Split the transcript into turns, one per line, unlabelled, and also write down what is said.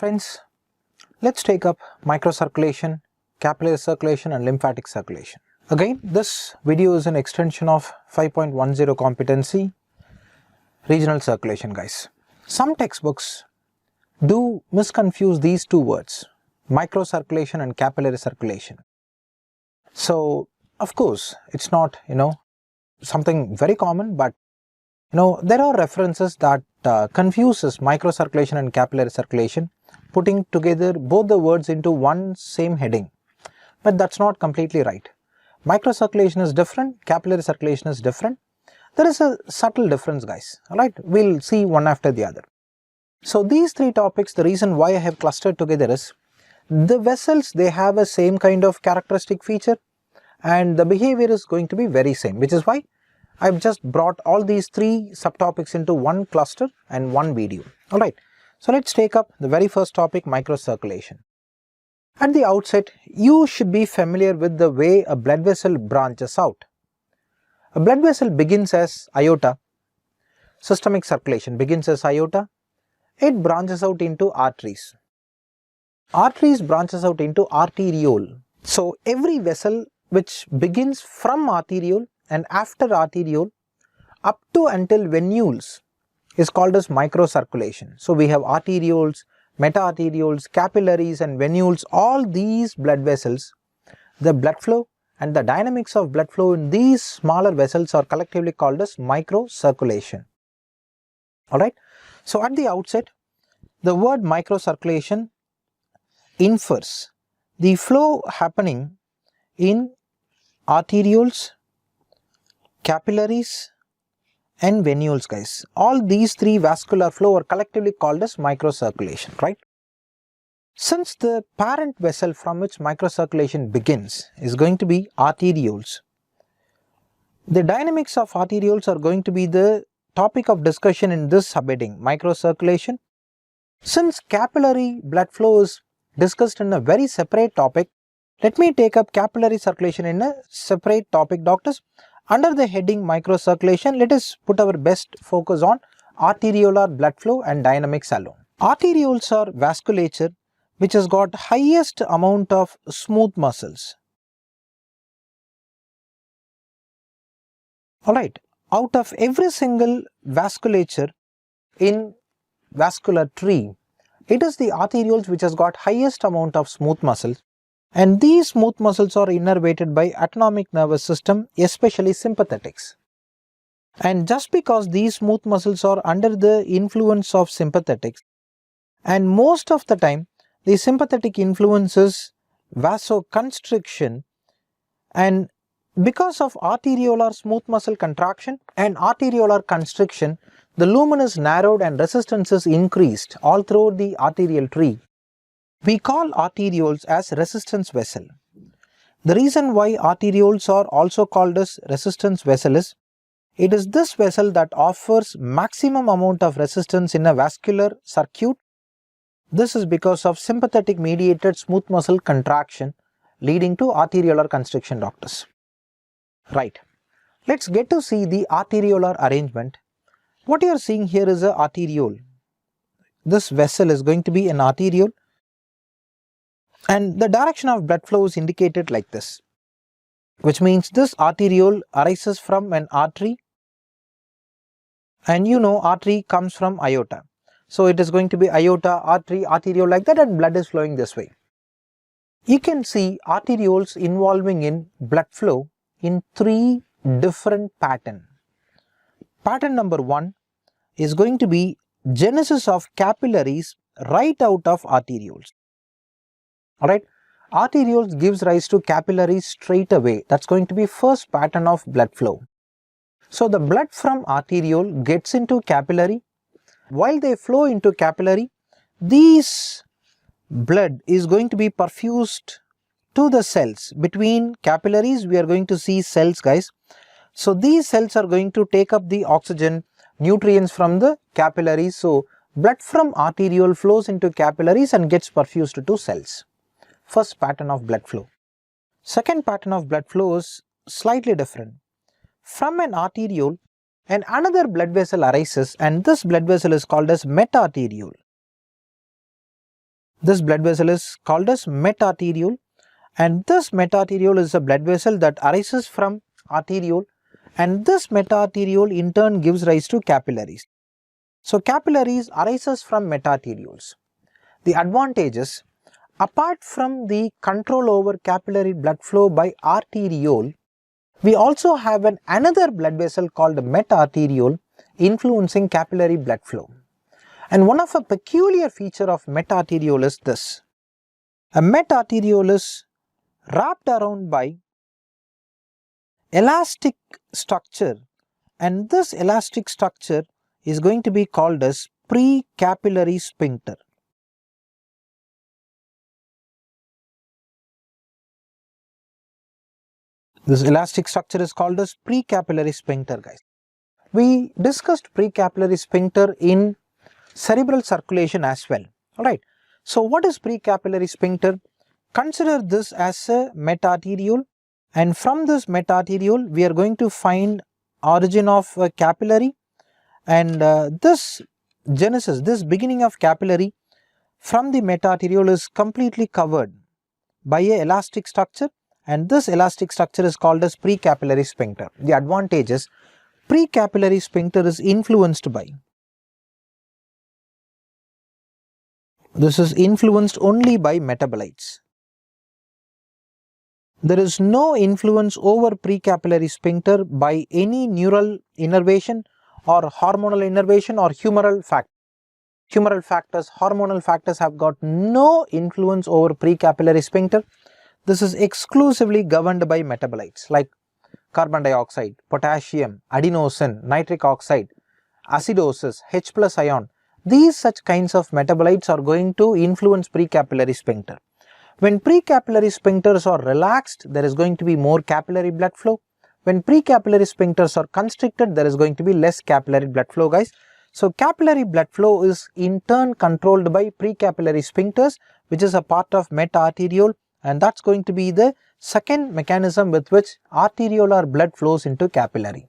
Friends, let's take up microcirculation, capillary circulation and lymphatic circulation. Again, this video is an extension of 5.10 competency, regional circulation guys. Some textbooks do misconfuse these two words, microcirculation and capillary circulation. So, of course, it's not, something very common, but there are references that confuses microcirculation and capillary circulation, putting together both the words into one same heading. But that's not completely right. Microcirculation is different, capillary circulation is different. There is a subtle difference guys, alright, we'll see one after the other. So these three topics, the reason why I have clustered together is, the vessels, they have a same kind of characteristic feature and the behavior is going to be very same, which is why I've just brought all these three subtopics into one cluster and one video. Alright, so let's take up the very first topic, microcirculation. At the outset, you should be familiar with the way a blood vessel branches out. A blood vessel begins as aorta, systemic circulation begins as aorta, it branches out into arteries. Arteries branches out into arteriole. So every vessel which begins from arteriole and after arteriole up to until venules is called as microcirculation. So we have arterioles, meta-arterioles, capillaries and venules. All these blood vessels, the blood flow and the dynamics of blood flow in these smaller vessels are collectively called as microcirculation. Alright, so at the outset, the word microcirculation infers the flow happening in arterioles, capillaries and venules guys. All these three vascular flow are collectively called as microcirculation, right? Since the parent vessel from which microcirculation begins is going to be arterioles, the dynamics of arterioles are going to be the topic of discussion in this subheading, microcirculation. Since capillary blood flow is discussed in a very separate topic, let me take up capillary circulation in a separate topic, doctors. Under the heading microcirculation, let us put our best focus on arteriolar blood flow and dynamics alone. Arterioles are vasculature which has got highest amount of smooth muscles. Alright, out of every single vasculature in vascular tree, it is the arterioles which has got highest amount of smooth muscles, and these smooth muscles are innervated by autonomic nervous system, especially sympathetics. And just because these smooth muscles are under the influence of sympathetics, and most of the time the sympathetic influences vasoconstriction, and because of arteriolar smooth muscle contraction and arteriolar constriction, the lumen is narrowed and resistance is increased all throughout the arterial tree. We call arterioles as resistance vessel. The reason why arterioles are also called as resistance vessel is, it is this vessel that offers maximum amount of resistance in a vascular circuit. This is because of sympathetic mediated smooth muscle contraction leading to arteriolar constriction, doctors. Right, let's get to see the arteriolar arrangement. What you are seeing here is an arteriole. This vessel is going to be an arteriole, and the direction of blood flow is indicated like this, which means this arteriole arises from an artery, and artery comes from aorta. So it is going to be aorta, artery, arteriole like that, and blood is flowing this way. You can see arterioles involving in blood flow in three different patterns. Pattern number one is going to be genesis of capillaries right out of arterioles. Alright, arterioles gives rise to capillaries straight away. That's going to be first pattern of blood flow. So the blood from arteriole gets into capillary. While they flow into capillary, these blood is going to be perfused to the cells. Between capillaries we are going to see cells guys. So these cells are going to take up the oxygen, nutrients from the capillaries. So blood from arteriole flows into capillaries and gets perfused to cells. First pattern of blood flow. Second pattern of blood flow is slightly different. From an arteriole, and another blood vessel arises, and this blood vessel is called as meta-arteriole. This blood vessel is called as metarteriole, and this metarteriole is a blood vessel that arises from arteriole, and this metarteriole in turn gives rise to capillaries. So capillaries arises from metarterioles. The advantages: apart from the control over capillary blood flow by arteriole, we also have another blood vessel called metarteriole influencing capillary blood flow. And one of a peculiar feature of metarteriole is this: a metarteriole is wrapped around by elastic structure, and this elastic structure is going to be called as precapillary sphincter. This elastic structure is called as precapillary sphincter, guys. We discussed precapillary sphincter in cerebral circulation as well. Alright, so what is precapillary sphincter? Consider this as a metarteriole, and from this metarteriole we are going to find origin of a capillary, and this genesis, this beginning of capillary from the metarteriole is completely covered by a elastic structure, and this elastic structure is called as precapillary sphincter. The advantage is precapillary sphincter is influenced by, this is influenced only by metabolites. There is no influence over precapillary sphincter by any neural innervation or hormonal innervation or humoral factor. Humoral factors, hormonal factors have got no influence over precapillary sphincter. This is exclusively governed by metabolites like carbon dioxide, potassium, adenosine, nitric oxide, acidosis, H+ ion. These such kinds of metabolites are going to influence precapillary sphincter. When precapillary sphincters are relaxed, there is going to be more capillary blood flow. When precapillary sphincters are constricted, there is going to be less capillary blood flow, guys. So capillary blood flow is in turn controlled by precapillary sphincters, which is a part of metarteriole, and that's going to be the second mechanism with which arteriolar blood flows into capillary.